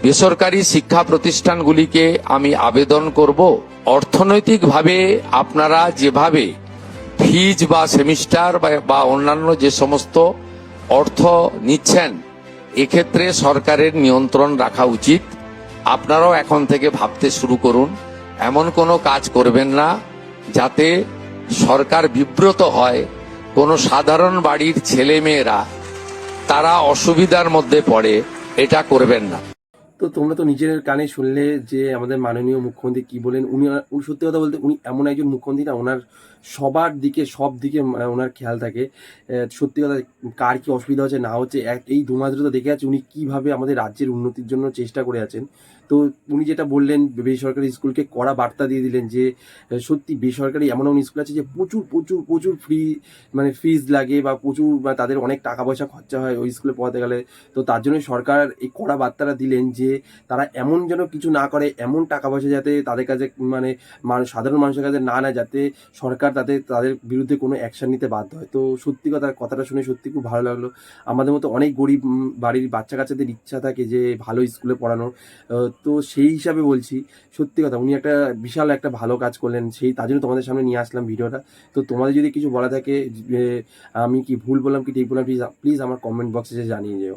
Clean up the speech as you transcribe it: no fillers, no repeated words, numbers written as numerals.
বেসরকারি শিক্ষা প্রতিষ্ঠানগুলিকে আমি আবেদন করব, অর্থনৈতিকভাবে আপনারা যেভাবে ফিজ বা সেমিস্টার বা অন্যান্য যে সমস্ত অর্থ নিচ্ছেন, এক্ষেত্রে সরকারের নিয়ন্ত্রণ রাখা উচিত। আপনারাও এখন থেকে ভাবতে শুরু করুন, এমন কোনো কাজ করবেন না যাতে সরকার বিব্রত হয়, কোনো সাধারণ বাড়ির ছেলে মেয়েরা তারা অসুবিধার মধ্যে পড়ে, এটা করবেন না। তো তোমরা তো নিজের কানে শুনলে যে আমাদের মাননীয় মুখ্যমন্ত্রী কি বলেন। উনি সত্যি কথা বলতে উনি এমন একজন মুখ্যমন্ত্রী না, ওনার সবার দিকে সব দিকে ওনার খেয়াল থাকে। সত্যি কথা, কার কি অসুবিধা হচ্ছে না হচ্ছে এই 2 মাস ধরে তো দেখে যাচ্ছে উনি কিভাবে আমাদের রাজ্যের উন্নতির জন্য চেষ্টা করে আছেন। তো উনি যেটা বললেন, বেসরকারি স্কুলকে কড়া বার্তা দিয়ে দিলেন যে সত্যি বেসরকারি এমন এমন স্কুল আছে যে প্রচুর প্রচুর প্রচুর ফিজ লাগে বা প্রচুর তাদের অনেক টাকা পয়সা খরচা হয় ওই স্কুলে পড়াতে গেলে। তো তার জন্য সরকার এই কড়া বার্তাটা দিলেন যে তারা এমন যেন কিছু না করে, এমন টাকা পয়সা যাতে তাদের কাছে সাধারণ মানুষের কাছে না নেয়, যাতে সরকার তাদের বিরুদ্ধে কোনো অ্যাকশন নিতে বাধ্য হয়। তো সত্যি কথাটা শুনে সত্যি খুব ভালো লাগলো। আমাদের মতো অনেক গরিব বাড়ির বাচ্চা কাচ্চাদের ইচ্ছা থাকে যে ভালো স্কুলে পড়ানোর। তো সেই হিসাবে বলছি, সত্যি কথা উনি একটা বিশাল একটা ভালো কাজ করলেন, তার জন্য তোমাদের সামনে নিয়ে আসলাম ভিডিওটা। তো তোমাদের যদি কিছু বলা থাকে যে আমি কি ভুল বললাম কি ঠিক বললাম, প্লিজ আমার কমেন্ট বক্সে জানিয়ে যেও।